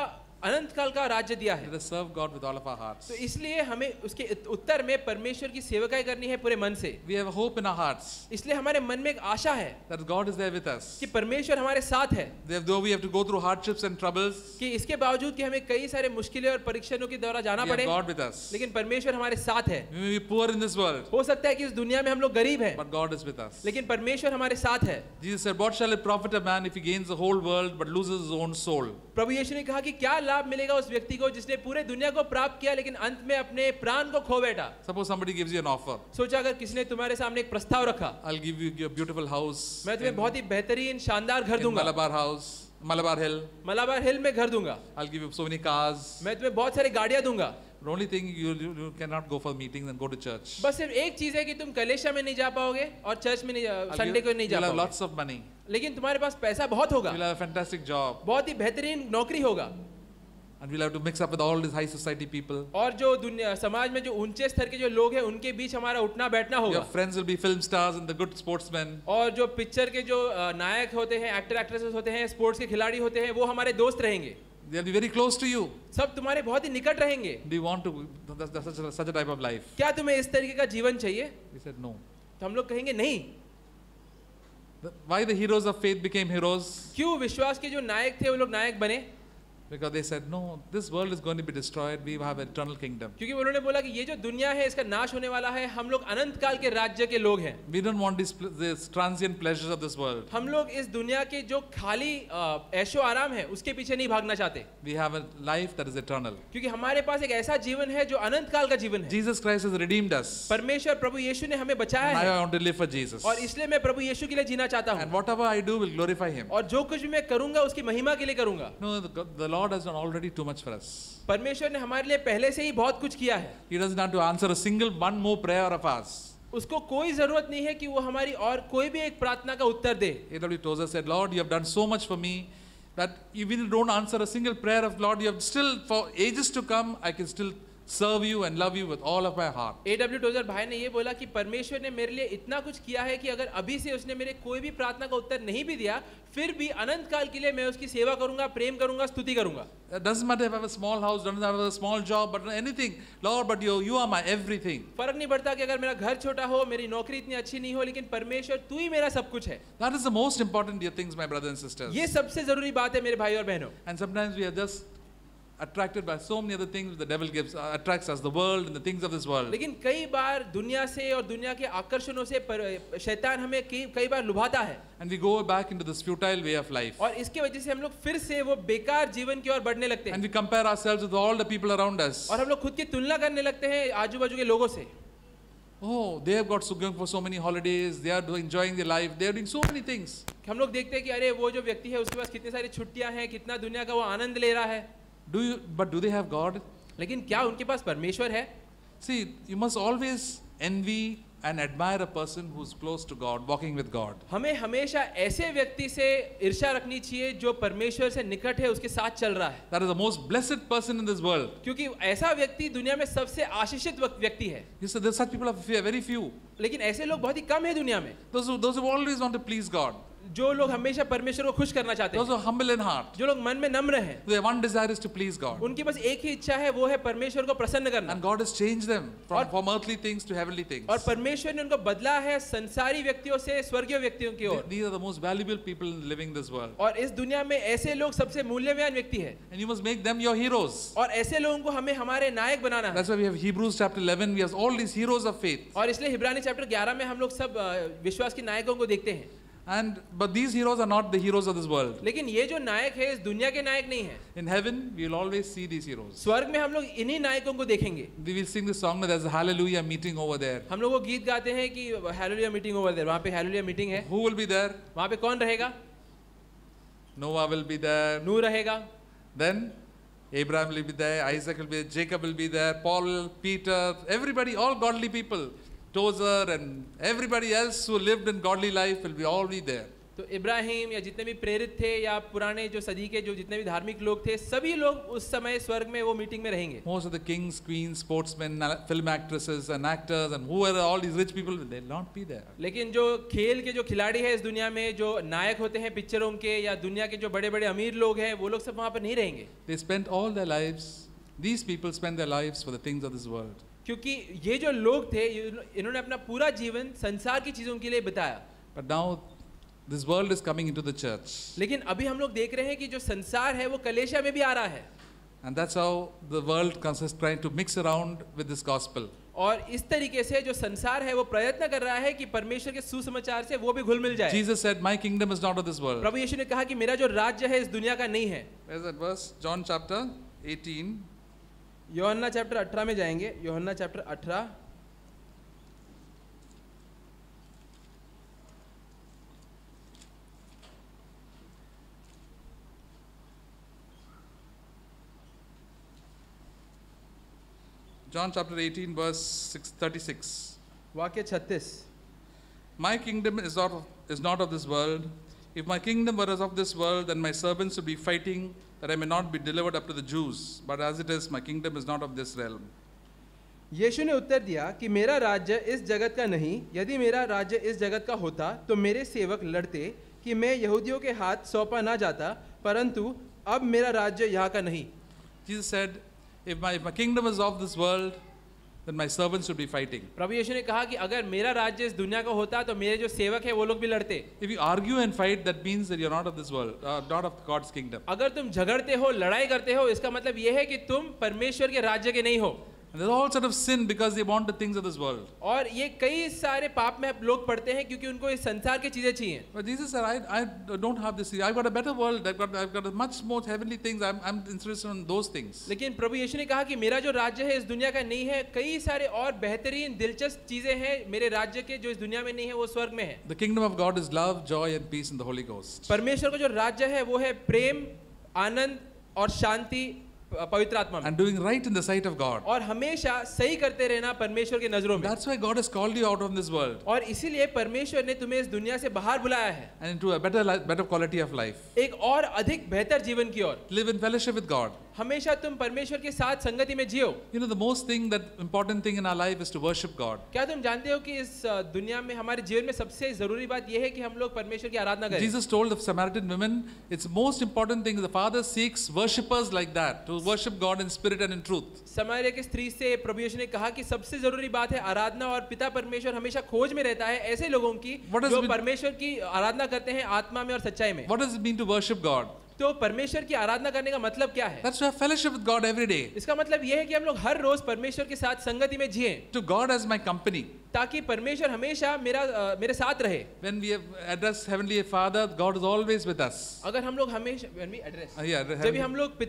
S2: अनंत काल का राज्य दिया है।
S1: let us serve God with all of our hearts.
S2: तो इसलिए हमें उसके उत्तर में परमेश्वर की सेवकाई करनी है पूरे मन से।
S1: We have a hope in our hearts
S2: इसलिए हमारे मन में एक आशा है
S1: that God is there with us.
S2: कि परमेश्वर हमारे साथ है।
S1: Though we have to go through hardships and troubles,
S2: कि इसके बावजूद कि हमें कई सारे मुश्किलें और परीक्षणों के दौरान जाना
S1: we have
S2: पड़े,
S1: God with us.
S2: लेकिन परमेश्वर हमारे साथ है।
S1: We may be poor in this world,
S2: हो सकता है कि इस दुनिया में हम लोग गरीब हैं,
S1: but God is with us.
S2: लेकिन परमेश्वर हमारे साथ है।
S1: Jesus said, what shall it profit a man if he gains the whole world but loses his own soul?
S2: प्रभु यीशु ने कहा कि क्या लाभ मिलेगा उस व्यक्ति को जिसने पूरे दुनिया को प्राप्त किया लेकिन अंत में अपने प्राण को खो बैठा।
S1: Suppose somebody gives you an offer.
S2: सोचा अगर किसी ने तुम्हारे सामने एक प्रस्ताव रखा,
S1: I'll give you a beautiful house.
S2: मैं तुम्हें बहुत ही बेहतरीन शानदार घर दूंगा,
S1: Malabar Hill.
S2: मलाबार हिल में घर दूंगा,
S1: I'll give you so many cars.
S2: मैं तुम्हें बहुत सारी गाड़ियां दूंगा।
S1: The only thing you cannot go for meetings and go to church.
S2: बस सिर्फ एक चीज है कि तुम कलेशा में नहीं जा पाओगे और चर्च में नहीं संडे को नहीं जा
S1: You'll have
S2: पाओगे,
S1: lots of money.
S2: लेकिन तुम्हारे पास पैसा बहुत होगा,
S1: You'll have a fantastic job.
S2: बहुत ही बेहतरीन नौकरी होगा,
S1: And we'll have to mix up with all these high society people.
S2: और जो दुनिया समाज में जो ऊंचे स्तर के जो लोग हैं उनके बीच हमारा उठना बैठना
S1: Your
S2: होगा,
S1: friends will be film stars and the good sportsmen.
S2: और जो पिक्चर के जो नायक होते हैं, एक्टर एक्ट्रेसेस होते हैं, स्पोर्ट्स के खिलाड़ी होते हैं, वो हमारे दोस्त रहेंगे।
S1: They'll be very close to you.
S2: सब तुम्हारे बहुत ही निकट रहेंगे।
S1: Do you want to such a type of life?
S2: क्या तुम्हें इस तरीके का जीवन चाहिए?
S1: He said no.
S2: तो हम लोग कहेंगे नहीं।
S1: Why the heroes of faith became heroes?
S2: क्यों विश्वास के जो नायक थे वो लोग नायक बने?
S1: Because they said, no, this world is going to be destroyed. We have an eternal kingdom.
S2: क्योंकि उन्होंने बोला कि ये जो दुनिया है इसका नाश होने वाला है, हम लोग अनंत काल के राज्य के लोग हैं।
S1: We don't want this transient pleasures of this world.
S2: हम लोग इस दुनिया के जो खाली ऐशो आराम है उसके पीछे नहीं भागना चाहते।
S1: We have a life that is eternal.
S2: क्योंकि हमारे पास एक ऐसा जीवन है जो अनंत काल का जीवन है।
S1: Jesus Christ has redeemed us.
S2: परमेश्वर प्रभु यीशु ने हमें बचाया
S1: Now
S2: है।
S1: I want to live for Jesus.
S2: और इसलिए मैं प्रभु यीशु के लिए जीना चाहता हूँ।
S1: And whatever I do will glorify Him.
S2: और जो कुछ भी मैं करूँगा उसकी महिमा के लिए करूँगा।
S1: No, the Lord has done already too much for us.
S2: परमेश्वर ने हमारे लिए पहले से ही बहुत कुछ किया है।
S1: He doesn't have to answer a single one more prayer of ours.
S2: उसको कोई जरूरत नहीं है कि वो हमारी और कोई भी एक प्रार्थना का उत्तर दे।
S1: A.W. Tozer said, Lord, you have done so much for me that even if you don't answer a single prayer of Lord, you have still, for ages to come, I can still serve you and love you with all of my heart.
S2: A.W. Trouser भाई ने ये बोला कि परमेश्वर ने मेरे लिए इतना कुछ किया है कि अगर अभी से उसने मेरे कोई भी प्रार्थना का उत्तर नहीं भी दिया, फिर भी अनंत काल के लिए मैं उसकी सेवा करूंगा, प्रेम करूंगा, स्तुति करूंगा।
S1: It doesn't matter if I have a small house, doesn't have a small job, but anything. Lord, but you are my everything.
S2: फर्क नहीं पड़ता कि अगर मेरा घर छोटा हो, मेरी नौकरी इतनी अच्छी नहीं हो, लेकिन परमेश्वर तू ही मेरा सब कुछ है।
S1: That is the most important, dear things, my brothers and sisters.
S2: ये सबसे जरूरी बात है मेरे भाई और बहनों।
S1: And sometimes we are just attracted by so many other things the devil attracts us, the world and the things of this world.
S2: लेकिन कई बार दुनिया से और दुनिया के आकर्षणों से शैतान हमें कई बार लुभाता है।
S1: And we go back into this futile way of life.
S2: और इसके वजह से हम लोग फिर से वो बेकार जीवन की ओर बढ़ने लगते हैं।
S1: And we compare ourselves with all the people around us.
S2: और हम लोग खुद की तुलना करने लगते हैं आजू बाजू के लोगों से।
S1: Oh, they have got going for so many holidays. They are enjoying their life. They are doing so many things.
S2: हम लोग देखते हैं कि अरे वो जो व्यक्ति है उसके पास कितनी सारी छुट्टियां हैं, कितना दुनिया का वो आनंद ले रहा है।
S1: But do they have God?
S2: लेकिन क्या उनके पास परमेश्वर है?
S1: See, you must always envy and admire a person who's close to God, walking with God.
S2: हमें हमेशा ऐसे व्यक्ति से ईर्ष्या रखनी चाहिए जो परमेश्वर से निकट है, उसके साथ चल रहा है।
S1: That is the most blessed person in this world.
S2: क्योंकि ऐसा व्यक्ति दुनिया में सबसे आशीषित व्यक्ति है।
S1: You said there's such people are very few.
S2: लेकिन ऐसे लोग बहुत ही कम है दुनिया में।
S1: Those who always want to please God.
S2: जो लोग हमेशा परमेश्वर को खुश करना चाहते हैं।
S1: Those who are humble in heart.
S2: जो लोग मन में नम्र हैं।
S1: Their one desire is to please God.
S2: उनकी बस एक ही इच्छा है, वो है परमेश्वर को प्रसन्न करना।
S1: And God has changed them from earthly things to heavenly things.
S2: और परमेश्वर ने उनको बदला है संसारी व्यक्तियों से स्वर्गीय व्यक्तियों की ओर।
S1: These are the most valuable people living this world.
S2: और इस दुनिया में ऐसे लोग सबसे मूल्यवान व्यक्ति है।
S1: And you must make them your heroes.
S2: और ऐसे लोगों को हमें हमारे नायक बनाना है।
S1: That's why we have Hebrews chapter 11. We have all these heroes of faith.
S2: और इसलिए इब्रानी चैप्टर 11 में हम लोग सब विश्वास के नायकों को देखते हैं।
S1: But these heroes are not the heroes of this world.
S2: लेकिन ये जो नायक है इस दुनिया के नायक नहीं है।
S1: In heaven, we will always see these heroes.
S2: स्वर्ग में हम लोग इन्हीं नायकों को देखेंगे।
S1: We will sing the song that there's a hallelujah meeting over there.
S2: हम लोग वो गीत गाते हैं कि हालेलुया मीटिंग ओवर देयर, वहाँ पे हालेलुया मीटिंग है।
S1: Who will be there?
S2: वहाँ पे कौन रहेगा?
S1: Noah will be there.
S2: नूह रहेगा।
S1: Then Abraham will be there. Isaac will be there. Jacob will be there. Paul, Peter, everybody, all godly people. Tozer and everybody else who lived in godly life will be all be there.
S2: तो इब्राहिम या जितने भी प्रेरित थे या पुराने जो सदी के जो जितने भी धार्मिक लोग थे, सभी लोग उस समय स्वर्ग में वो मीटिंग में रहेंगे।
S1: Most of the kings, queens, sportsmen, film actresses and actors and whoever all these rich people, they will not be there.
S2: लेकिन जो खेल के जो खिलाड़ी है इस दुनिया में, जो नायक होते हैं पिक्चरों के या दुनिया के जो बड़े बड़े अमीर लोग हैं, वो लोग सब वहाँ पर नहीं रहेंगे।
S1: They spent all their lives, these people spend their lives for the things of this world.
S2: क्योंकि ये जो लोग थे इन्होंने अपना पूरा जीवन संसार की चीजों के लिए बिताया।
S1: But now this world is coming into the church.
S2: लेकिन अभी हम लोग देख रहे हैं कि जो संसार है वो कलेशा में भी आ रहा है।
S1: And that's how the world is trying to mix around with this gospel.
S2: और इस तरीके से जो संसार है वो प्रयत्न कर रहा है कि परमेश्वर के सुसमाचार से वो भी घुल मिल जाए।
S1: Jesus said, "My kingdom is not of this world."
S2: प्रभु यीशु ने कहा कि मेरा जो राज्य है इस दुनिया का नहीं है।
S1: Where's that verse? John chapter 18.
S2: यूहन्ना चैप्टर 18 में जाएंगे। यूहन्ना चैप्टर 18
S1: John chapter 18 verse 36.
S2: वाक्य 36।
S1: My kingdom is not of this world. If my kingdom were of this world, then my servants would be fighting that I may not be delivered up to the Jews. But as it is, my kingdom is not of this realm.
S2: यीशु ने उत्तर दिया कि मेरा राज्य इस जगत का नहीं। यदि मेरा राज्य इस जगत का होता तो मेरे सेवक लड़ते कि मैं यहूदियों के हाथ सौंपा ना जाता, परंतु अब मेरा राज्य यहाँ का नहीं।
S1: Jesus said, if my kingdom is of this world, then my servants should be fighting.
S2: प्रभु यीशु ने कहा कि अगर मेरा राज्य इस दुनिया का होता तो मेरे जो सेवक है वो लोग भी लड़ते।
S1: If you argue and fight, that means that you're not of this world, not of God's kingdom.
S2: अगर तुम झगड़ते हो, लड़ाई करते हो, इसका मतलब ये है कि तुम परमेश्वर के राज्य के नहीं हो।
S1: And there's all sort of sin because they want the things of this world.
S2: और ये कई सारे पाप में लोग पड़ते हैं क्योंकि उनको इस संसार की चीजें चाहिए।
S1: But Jesus said, I don't have this. I've got a better world. I've got much more heavenly things. I'm interested in those things.
S2: लेकिन प्रभु यीशु ने कहा कि मेरा जो राज्य है इस दुनिया का नहीं है, कई सारे और बेहतरीन दिलचस्प चीजें हैं मेरे राज्य के जो इस दुनिया में नहीं है, वो स्वर्ग में है।
S1: The kingdom of God is love, joy, and peace in the Holy Ghost.
S2: परमेश्वर का जो राज्य है वो है प्रेम, आनंद और शांति पवित्र आत्मा में।
S1: And doing right in the sight of God.
S2: और हमेशा सही करते रहना परमेश्वर के नजरों में।
S1: That's why God has called you out of this world.
S2: और इसीलिए परमेश्वर ने तुम्हें इस दुनिया से बाहर बुलाया है।
S1: And into a better quality of life.
S2: एक और अधिक बेहतर जीवन की ओर।
S1: Live in fellowship with God.
S2: हमेशा तुम परमेश्वर के साथ संगति में जियो।
S1: You know, the most important thing in our life is to worship God.
S2: क्या तुम जानते हो कि इस दुनिया में हमारे जीवन में सबसे जरूरी बात यह है कि हम लोग परमेश्वर की आराधना करें।
S1: Jesus told the Samaritan women, it's most important thing the Father seeks worshippers like that, to worship God in spirit and in truth.
S2: समार्य की स्त्री से प्रभु यीशु ने कहा कि सबसे जरूरी बात है आराधना, और पिता परमेश्वर हमेशा खोज में रहता है ऐसे लोगों की जो परमेश्वर की आराधना करते हैं आत्मा में और सच्चाई में।
S1: What does it mean to worship God?
S2: तो परमेश्वर की आराधना करने का मतलब क्या है?
S1: That's to have fellowship with God every day.
S2: इसका मतलब यह है कि हम लोग हर रोज परमेश्वर के साथ संगति में जिएं,
S1: To God as my company.
S2: ताकि परमेश्वर हमेशा मेरे साथ रहे।
S1: When we address Heavenly Father, God is always with us.
S2: अगर हम लोग हमेशा एड्रेस
S1: Yeah,
S2: जब भी हम लोग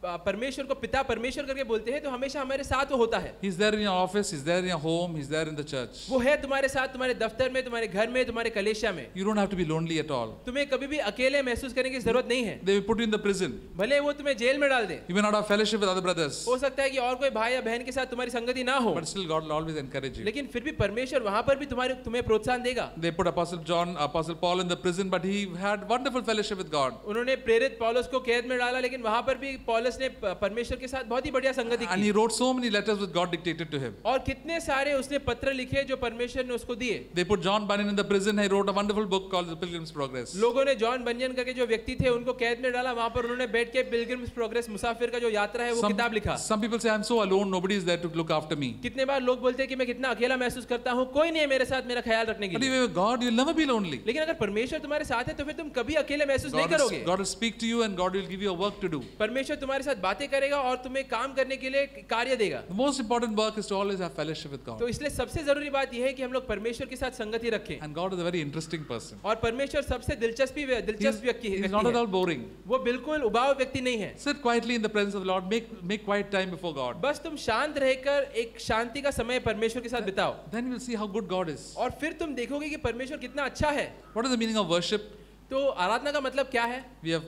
S2: परमेश्वर को पिता परमेश्वर करके बोलते हैं तो हमेशा हमारे साथ वो होता है।
S1: He's there in your office, He's there in your home, He's there in the church.
S2: वो है तुम्हारे साथ, तुम्हारे दफ्तर में, तुम्हारे घर में, तुम्हारे कलीसिया में।
S1: You don't have to be lonely at all.
S2: तुम्हें कभी भी अकेले महसूस करने की जरूरत नहीं है।
S1: They will put you in the prison.
S2: भले वो तुम्हें जेल में डाल दे,
S1: You may not have fellowship with other brothers,
S2: हो सकता है कि और कोई भाई या बहन के साथ तुम्हारी संगति ना हो,
S1: but still God will always encourage you.
S2: लेकिन फिर भी परमेश्वर वहां पर भी तुम्हें प्रोत्साहन देगा।
S1: They put Apostle Paul in the prison, but he had wonderful fellowship with God.
S2: उन्होंने प्रेरित पौलुस को कैद में डाला, लेकिन वहां पर भी पौलुस ने परमेश्वर के साथ बहुत ही बढ़िया संगति
S1: And he
S2: की।
S1: wrote so many letters with God dictated to him.
S2: और कितने सारे उसने पत्र लिखे जो परमेश्वर ने उसको दिए।
S1: They put John Bunyan in the prison. He wrote a wonderful book called The Pilgrim's Progress.
S2: लोगों ने जॉन बनियन करके जो व्यक्ति थे उनको कैद में डाला, वहां पर उन्होंने बैठ के पिलग्रिम्स प्रोग्रेस मुसाफिर का जो यात्रा है वो किताब लिखा।
S1: Some people say, I'm so alone, nobody is there to look after me.
S2: कितने बार लोग बोलते हैं कि मैं कितना अकेला महसूस करता हूँ, कोई नहीं है मेरे साथ मेरा ख्याल रखने के
S1: But if
S2: लिए।
S1: you have God, you'll never be lonely.
S2: लेकिन अगर परमेश्वर तुम्हारे साथ है तो फिर तुम कभी अकेले महसूस नहीं करोगे।
S1: God will speak to you and God will give you a work to do.
S2: परमेश्वर तुम्हारे साथ बातें करेगा और तुम्हें काम करने के लिए कार्य देगा।
S1: The most important work is to always have fellowship with God.
S2: तो इसलिए सबसे जरूरी बात यह है कि हम लोग परमेश्वर के साथ संगति रखें।
S1: And God is a very interesting person.
S2: और परमेश्वर सबसे दिलचस्प व्यक्ति
S1: He's not at all
S2: है।
S1: boring.
S2: वो बिल्कुल उबाऊ व्यक्ति नहीं है।
S1: Sit quietly in the presence of the Lord. Make quiet time before God.
S2: बस तुम शांत रहकर एक शांति का समय परमेश्वर के साथ बिताओ,
S1: Then you will see how good God is.
S2: और फिर तुम देखोगे कि परमेश्वर कितना अच्छा है।
S1: What is the meaning of worship?
S2: तो आराधना का मतलब क्या है?
S1: We have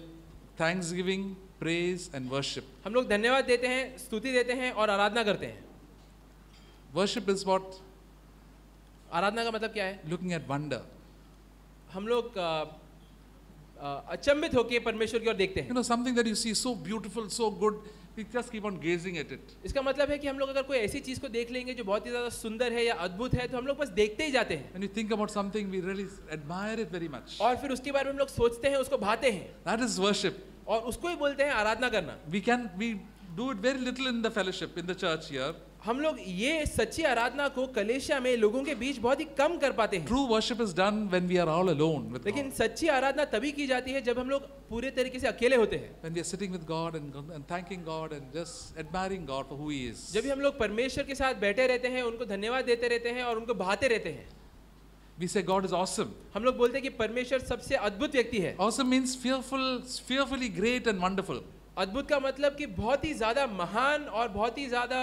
S1: thanksgiving, praise, and worship.
S2: हम लोग धन्यवाद देते हैं, स्तुति देते हैं और आराधना करते हैं।
S1: Worship is what?
S2: आराधना का मतलब क्या है?
S1: Looking at wonder.
S2: हम लोग अचंभित होकर परमेश्वर की ओर देखते हैं।
S1: You know, something that you see so beautiful, so good, we just keep on gazing at it.
S2: इसका मतलब है कि हम लोग अगर कोई ऐसी चीज को देख लेंगे जो बहुत ही ज्यादा सुंदर है या अद्भुत है तो हम लोग बस देखते ही जाते हैं,
S1: When you think about something, we really admire it very much.
S2: और फिर उसके बारे में हम लोग सोचते हैं, उसको भाते हैं,
S1: That is worship.
S2: और उसको ही बोलते हैं आराधना करना।
S1: We do it very little in the fellowship, in the church here.
S2: हम लोग ये सच्ची आराधना को कलेशिया में लोगों के बीच बहुत ही कम कर पाते हैं।
S1: True worship is done when we are all alone with
S2: लेकिन
S1: God.
S2: सच्ची आराधना तभी की जाती है जब हम लोग पूरे तरीके से अकेले होते हैं,
S1: When we are sitting with God and thanking God and just admiring God for who He is.
S2: जब भी हम लोग परमेश्वर के साथ बैठे रहते हैं, उनको धन्यवाद देते रहते हैं और उनको भाते रहते हैं।
S1: We say God is awesome.
S2: हम लोग बोलते हैं कि परमेश्वर सबसे अद्भुत व्यक्ति है।
S1: Awesome means fearfully great and wonderful.
S2: अद्भुत का मतलब कि बहुत ही ज्यादा महान और बहुत ही ज्यादा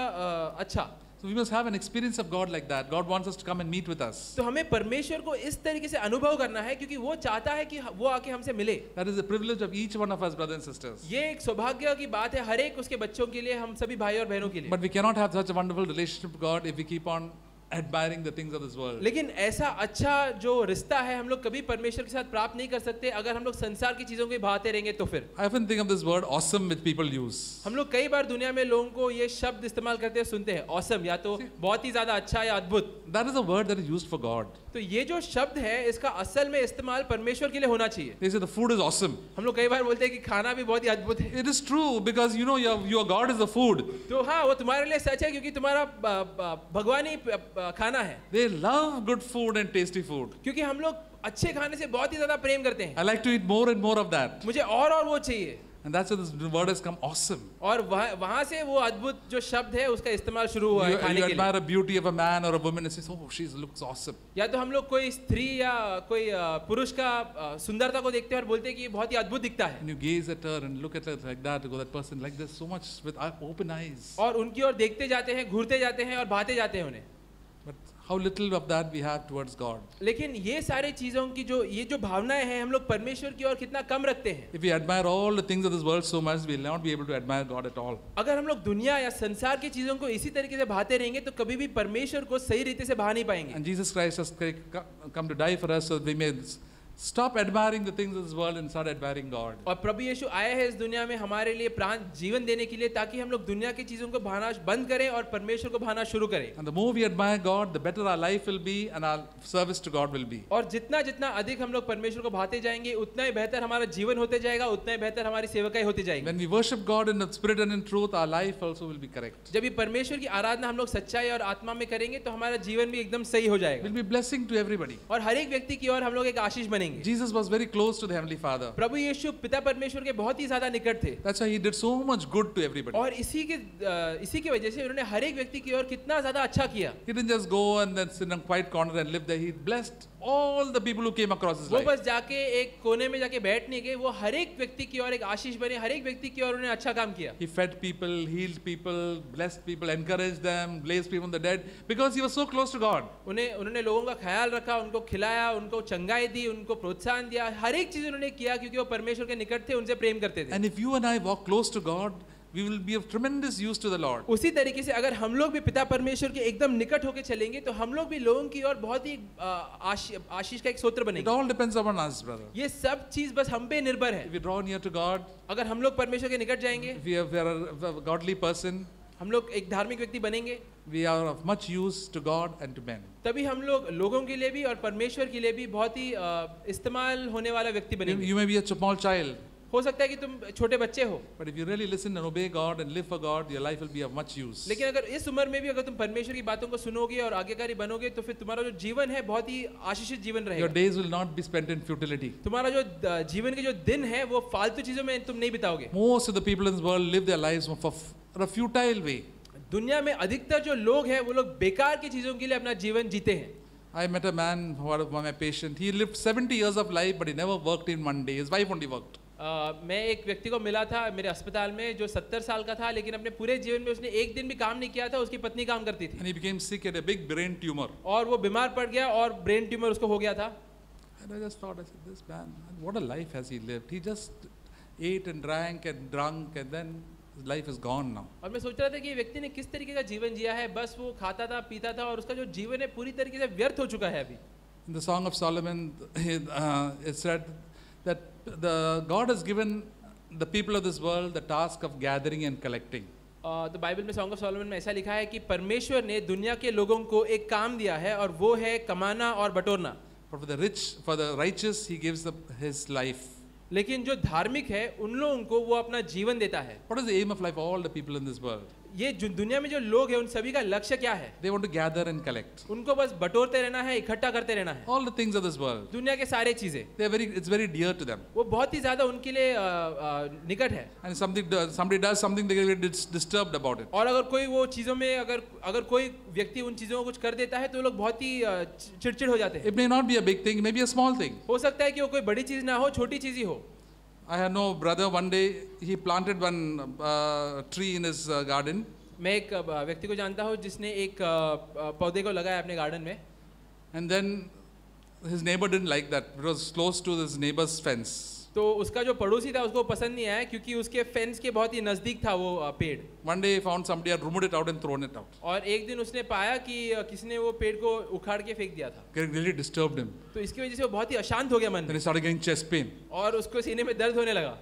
S2: अच्छा।
S1: So we must have an experience of God like that. God wants us to come and meet with us.
S2: तो हमें परमेश्वर को इस तरीके से अनुभव करना है क्योंकि वो चाहता है कि वो आके हमसे मिले।
S1: That is the privilege of each one of us, brothers and sisters.
S2: ये एक सौभाग्य की बात है हर एक उसके बच्चों के लिए, हम सभी भाई और बहनों के लिए।
S1: But we cannot have such a wonderful relationship with God if we keep on admiring the things of this world.
S2: लेकिन ऐसा अच्छा जो रिश्ता है हम लोग कभी परमेश्वर के साथ प्राप्त नहीं कर सकते अगर हम लोग संसार की चीजों को ही भाते रहेंगे तो फिर।
S1: I often think of this word awesome which people use.
S2: हम लोग कई बार दुनिया में लोगों को ये शब्द इस्तेमाल करते हैं, सुनते हैं, awesome, या तो बहुत ही ज्यादा अच्छा या अद्भुत।
S1: That is a word that is used for God.
S2: तो तो ये जो शब्द है इसका असल में इस्तेमाल परमेश्वर के लिए होना चाहिए.
S1: They say the food is awesome.
S2: हम लोग कई बार बोलते हैं कि खाना भी बहुत ही अद्भुत है.
S1: It is true because you know your God is the food.
S2: तो हाँ, वो तुम्हारे लिए सच है क्योंकि तुम्हारा भगवान ही खाना है.
S1: They love good food and tasty food.
S2: क्योंकि हम लोग अच्छे खाने से बहुत ही ज्यादा प्रेम करते हैं.
S1: I like to eat more and more of that.
S2: मुझे और वो चाहिए.
S1: And that's why this word has come awesome.
S2: और वहाँ से वो अद्भुत जो शब्द है उसका इस्तेमाल शुरू हुआ है खाने
S1: You
S2: के लिए.
S1: admire a beauty of a man or a woman and say, oh, she looks awesome.
S2: या तो हम लोग कोई स्त्री या कोई पुरुष का सुंदरता को देखते हैं और बोलते हैं कि ये बहुत ही अद्भुत दिखता है.
S1: And you gaze at her and look at her like that, go that person like this, so much with open eyes.
S2: और उनकी ओर देखते जाते हैं, घूरते जाते हैं और भाते जाते हैं उन्हें.
S1: But how little of that we have towards God.
S2: लेकिन ये सारी चीजों की ये जो भावनाएं हैं हम लोग परमेश्वर की ओर कितना कम रखते हैं.
S1: If we admire all the things of this world so much, we will not be able to admire God at all.
S2: अगर हम लोग दुनिया या संसार की चीजों को इसी तरीके से भाते रहेंगे तो कभी भी परमेश्वर को सही रीति से भा नहीं पाएंगे.
S1: And Jesus Christ has come to die for us so that we may stop admiring the things of this world and start admiring God.
S2: और प्रभु यीशु आए हैं इस दुनिया में हमारे लिए प्राण जीवन देने के लिए ताकि हम लोग दुनिया की चीजों को भाना बंद करें और परमेश्वर को भाना शुरू करें.
S1: And the more we admire God, the better our life will be and our service to God will be.
S2: और जितना जितना अधिक हम लोग परमेश्वर को भाते जाएंगे उतना ही बेहतर हमारा जीवन होते जाएगा, उतना ही बेहतर हमारी सेवकाई होती जाएगी.
S1: When we worship God in the spirit and in truth, our life also will be correct.
S2: जब ये परमेश्वर की आराधना हम लोग सच्चाई और आत्मा में करेंगे तो हमारा जीवन भी एकदम सही हो जाएगा.
S1: Will be blessing to everybody.
S2: और हर एक व्यक्ति की ओर हम लोग एक आशीष बनेंगे.
S1: Jesus was very close to the Heavenly Father.
S2: प्रभु यीशु पिता परमेश्वर के बहुत ही ज्यादा निकट थे.
S1: That's why he did so much good to everybody.
S2: और इसी की वजह से उन्होंने हर एक व्यक्ति की ओर कितना ज्यादा अच्छा किया.
S1: He didn't just go and then sit in a quiet corner and live there. He blessed all the people who came across his
S2: वो
S1: life.
S2: बस जाके एक कोने में जाके बैठ नहीं गए, वो हर एक व्यक्ति की ओर एक आशीष बने, हर एक व्यक्ति की ओर उन्होंने अच्छा काम किया.
S1: He fed people, healed people, blessed people, encouraged them, raised people from the dead because he was so close to God.
S2: उन्होंने लोगों का ख्याल रखा, उनको खिलाया, उनको चंगाई दी, उनको प्रोत्साहन दिया, हर एक चीज उन्होंने किया क्योंकि वो परमेश्वर के निकट थे, उनसे प्रेम करते थे.
S1: And if you and I walk close to God, we will be of tremendous use to the Lord.
S2: उसी तरीके से अगर हम लोग भी पिता परमेश्वर के एकदम निकट होके चलेंगे तो हम लोग भी लोगों की ओर बहुत ही आशीष का एक सूत्र
S1: It
S2: बनेंगे.
S1: all depends upon us, brother.
S2: ये सब चीज बस हम पे निर्भर है.
S1: If we draw near to God,
S2: अगर हम लोग परमेश्वर के निकट जाएंगे,
S1: if we are a godly person,
S2: हम लोग एक धार्मिक व्यक्ति बनेंगे,
S1: we are of much use to God and to men.
S2: तभी हम लोग लोगों के लिए भी और परमेश्वर के लिए भी बहुत ही इस्तेमाल होने वाला व्यक्ति बनेंगे.
S1: You may be a small child,
S2: हो सकता है कि तुम छोटे बच्चे हो,
S1: but if you really listen and obey God and live for God, your life will be of much use.
S2: लेकिन अगर इस उम्र में भी अगर तुम परमेश्वर की बातों को सुनोगे और आज्ञाकारी बनोगे तो फिर तुम्हारा जो जीवन है बहुत ही आशीषित जीवन
S1: Your
S2: रहेगा.
S1: days will not be spent in futility.
S2: तुम्हारा जो जीवन के जो दिन है वो फालतू चीजों में तुम नहीं बिताओगे.
S1: Most of the people in this world live their lives for a futile way.
S2: दुनिया में अधिकतर जो लोग हैं वो लोग बेकार की चीजों के लिए अपना जीवन जीते हैं.
S1: I met a man who was my patient. He lived 70 years of life, but he never worked in one day. His wife only worked.
S2: मैं एक व्यक्ति को मिला था मेरे अस्पताल में जो 70 साल का था, लेकिन अपने पूरे जीवन में उसने एक दिन भी काम नहीं किया था, उसकी पत्नी काम करती थी.
S1: And he became sick, he had a big brain tumor.
S2: और वो बीमार पड़ गया और ब्रेन ट्यूमर उसको हो गया था.
S1: And I just thought, I said, this man, what a life has he lived. He just ate and drank and drunk and then his life is gone now.
S2: और मैं सोच रहा था कि ये व्यक्ति ने किस तरीके का जीवन जिया है, बस वो खाता था पीता था और उसका जो जीवन है पूरी तरीके से व्यर्थ हो चुका है अभी.
S1: In the Song of Solomon, it said that God has given the people of this world the task of gathering and collecting.
S2: तो बाइबल में सॉन्ग ऑफ सोलोमन में ऐसा लिखा है कि परमेश्वर ने दुनिया के लोगों को एक काम दिया है और वो है कमाना और बटोरना.
S1: But for the righteous, he gives his life.
S2: लेकिन जो धार्मिक है उन लोगों को वो अपना जीवन देता है.
S1: What is the aim of life of all the people in this world?
S2: ये जो दुनिया में जो लोग हैं उन सभी का लक्ष्य क्या है?
S1: They want to gather and collect.
S2: उनको बस बटोरते रहना है, इकट्ठा करते रहना है.
S1: All the things of this world.
S2: दुनिया के सारे चीजें
S1: It's very dear to them.
S2: वो बहुत ही ज्यादा उनके लिए निकट है.
S1: And somebody does something, they get disturbed about it.
S2: और अगर कोई वो चीजों में अगर कोई व्यक्ति उन चीजों को कुछ कर देता है तो लोग बहुत ही चिड़चिड़ हो जाते हैं.
S1: It may not be a big thing, it may be a small thing.
S2: हो सकता है कि वो कोई बड़ी चीज ना हो, छोटी चीज ही हो.
S1: I had no brother. One day he planted one tree in his garden.
S2: मैं एक व्यक्ति को जानता हूँ जिसने एक पौधे को लगाया अपने गार्डन में.
S1: And then his neighbor didn't like that. It was close to his neighbor's fence.
S2: तो उसका जो पड़ोसी था उसको पसंद नहीं आया क्योंकि उसके फेंस के बहुत ही नजदीक था वो पेड़.
S1: One day he found somebody had removed it out and thrown it out.
S2: और एक दिन उसने पाया कि किसी ने वो पेड़ को उखाड़ के फेंक दिया था.
S1: It really disturbed him.
S2: तो इसकी वजह से वो बहुत ही अशांत हो गया मन
S1: Then
S2: में.
S1: he started getting chest pain.
S2: और उसको सीने में दर्द होने लगा.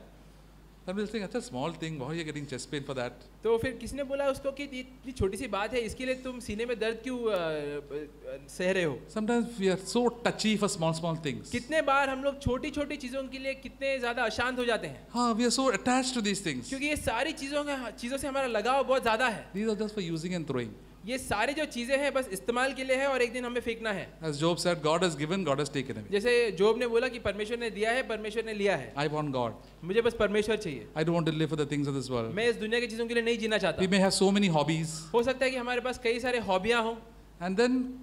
S1: Some will think, that's a small thing, why are you getting chest pain for that?
S2: तो फिर किसने बोला उसको कि ये इतनी छोटी सी बात है, इसके लिए तुम सीने में दर्द क्यों सह रहे हो?
S1: Sometimes we are so touchy for small things.
S2: कितने बार हम लोग छोटी छोटी चीजों के लिए कितने ज्यादा अशांत हो जाते हैं,
S1: We are so attached to these things.
S2: क्योंकि ये सारी चीजों से हमारा लगाव बहुत ज्यादा है.
S1: These are just for using and throwing.
S2: ये सारी जो चीजें हैं बस इस्तेमाल के लिए है और एक दिन हमें फेंकना है.
S1: As Job said, God has given, God has taken away.
S2: जैसे जोब ने बोला कि परमेश्वर ने दिया है, परमेश्वर ने लिया है.
S1: I want God.
S2: मुझे बस परमेश्वर चाहिए.
S1: I don't want to live for the things of this world.
S2: मैं इस दुनिया की चीजों के लिए नहीं जीना
S1: We
S2: चाहता.
S1: may have so many hobbies,
S2: हो सकता है कि हमारे पास कई सारे हॉबियां हों
S1: and then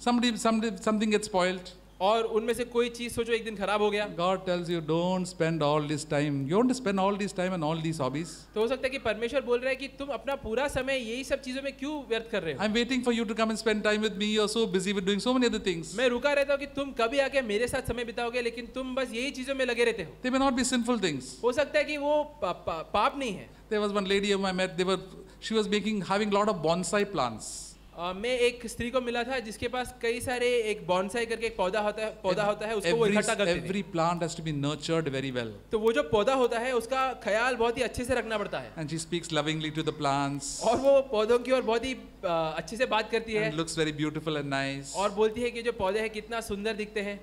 S1: something gets spoiled.
S2: और उनमें से कोई चीज सोचो एक दिन खराब हो गया.
S1: God tells you, don't spend all this time. You want to spend all this time on all these hobbies?
S2: तो हो सकता है कि परमेश्वर बोल रहा है कि तुम अपना पूरा समय यही सब चीजों में क्यों व्यर्थ कर रहे हो?
S1: I'm waiting for you to come and spend time with me. You're so busy with doing so many other things.
S2: मैं रुका रहता हूँ कि तुम कभी आके मेरे साथ समय बिताओगे, लेकिन तुम बस यही चीजों में लगे रहते हो.
S1: They may not be sinful things.
S2: हो सकता है कि वो पाप नहीं है.
S1: There was one lady whom I met. She was having a lot of bonsai plants.
S2: मैं एक स्त्री को मिला था जिसके पास कई सारे एक बॉन्साई करके एक पौधा होता है उसको वो इकट्ठा करती थी.
S1: Every plant has to be nurtured very well.
S2: तो वो जो पौधा होता है उसका ख्याल बहुत ही अच्छे से रखना पड़ता है.
S1: And she speaks lovingly to the plants.
S2: और वो पौधों की ओर बहुत ही अच्छे से बात करती है.
S1: And looks very beautiful and nice.
S2: और बोलती है कि जो पौधे हैं कितना सुंदर दिखते हैं.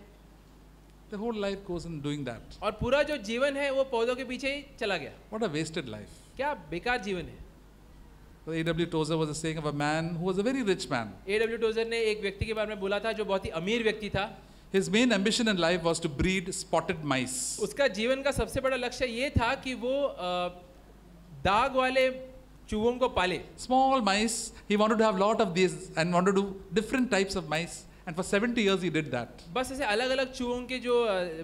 S1: The whole life goes in doing that.
S2: और पूरा जो जीवन है वो पौधों के पीछे ही चला गया.
S1: What a wasted life.
S2: क्या बेकार जीवन है.
S1: A.W. Tozer was saying of a man who was a very rich man.
S2: A.W. Trouser ने एक व्यक्ति के बारे में बोला था जो बहुत ही अमीर व्यक्ति था.
S1: His main ambition in life was to breed spotted mice.
S2: उसका जीवन का सबसे बड़ा लक्ष्य ये था कि वो दाग वाले चूहों को पाले.
S1: Small mice. He wanted to have lot of these and wanted to do different types of mice. And for 70 years he did that.
S2: बस ऐसे अलग अलग चूहों के जो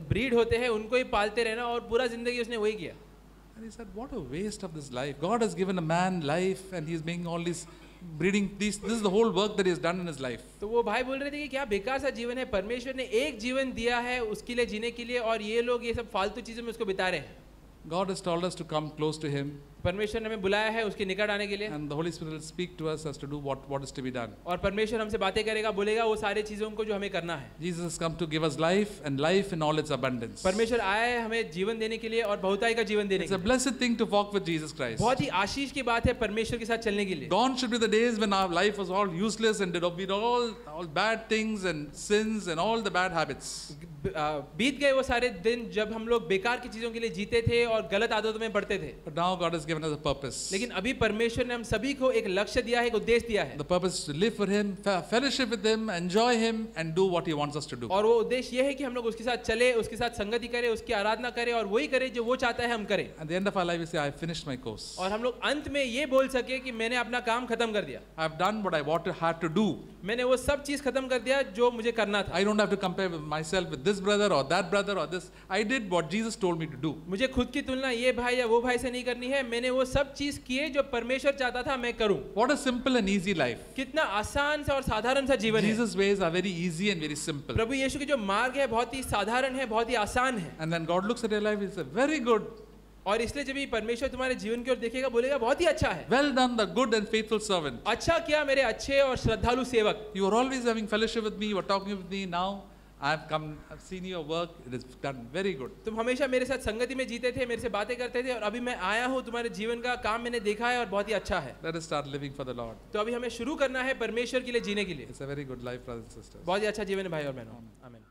S2: ब्रीड होते हैं उनको ही पालते रहना और पूरा जिंदगी उसने वही किया.
S1: And he said, what a waste of this life. God has given a man life and he's making all this breeding. This is the whole work that he has done in his life.
S2: तो वो भाई बोल रहे थे कि क्या बेकार सा जीवन है. परमेश्वर ने एक जीवन दिया है उसके लिए जीने के लिए और ये लोग ये सब फालतू चीजों में उसको बिता रहे हैं.
S1: God has told us to come close to him.
S2: परमेश्वर ने हमें बुलाया है उसके निकट आने के लिए.
S1: And the Holy Spirit will speak to us as to do what is to be done.
S2: और परमेश्वर हमसे बातें करेगा, बोलेगा वो सारी चीजों को जो हमें करना है.
S1: Jesus has come to give us life and life in all its abundance.
S2: परमेश्वर आया है हमें जीवन देने के लिए और बहुताई का जीवन देने
S1: It's
S2: के
S1: a
S2: लिए.
S1: blessed thing to walk with Jesus Christ.
S2: बहुत ही आशीष की बात है परमेश्वर के साथ चलने के लिए.
S1: Gone should be the days when our life was all useless and did all bad things and sins and all the bad habits.
S2: बीत गए वो सारे दिन जब हम लोग बेकार की चीजों के लिए जीते थे और गलत आदतों में पड़ते थे.
S1: But now God has given us a purpose.
S2: लेकिन अभी परमेश्वर ने हम सभी को एक लक्ष्य दिया है, एक उद्देश्य दिया है.
S1: The purpose is to live for him, fellowship with him, enjoy him and do what he wants us to do.
S2: और वो उद्देश्य ये है कि हम लोग उसके साथ चले, उसके साथ संगति करें, उसकी आराधना करें और वही करें जो वो चाहता है हम करें.
S1: At the end of our life we say, I finished my course.
S2: और हम लोग अंत में ये बोल सके कि मैंने अपना काम खत्म कर दिया.
S1: I have done what I had to do.
S2: मैंने वो सब चीज खत्म कर दिया जो मुझे करना था.
S1: I don't have to compare myself with this brother or that brother or this. I did what Jesus told me to do.
S2: मुझे खुद की तुलना ये भाई या वो भाई से नहीं करनी है. मैंने वो सब चीज किए जो परमेश्वर चाहता था मैं करूं.
S1: What a simple and easy life.
S2: कितना आसान सा और साधारण सा जीवन है.
S1: Jesus' ways are very easy and very simple.
S2: प्रभु यीशु के जो मार्ग है बहुत ही साधारण है, बहुत ही आसान है.
S1: And then God looks at your life, he says, very good.
S2: और इसलिए जब ये परमेश्वर तुम्हारे जीवन की ओर देखेगा बोलेगा बहुत ही अच्छा है.
S1: Well done, the good and faithful servant.
S2: अच्छा किया मेरे अच्छे और श्रद्धालु सेवक.
S1: You are always having fellowship with me, you are talking with me. Now I have come, I've seen your work, it is done very good.
S2: तुम हमेशा मेरे साथ संगति में जीते थे, मेरे से बातें करते थे और अभी मैं आया हूँ, तुम्हारे जीवन का काम मैंने देखा है और बहुत ही अच्छा है.
S1: Let us start living for the Lord.
S2: तो अभी हमें शुरू करना है परमेश्वर के लिए जीने के लिए.
S1: It's a very good life, brothers and sisters.
S2: बहुत ही अच्छा जीवन है भाई और बहनों. आमीन.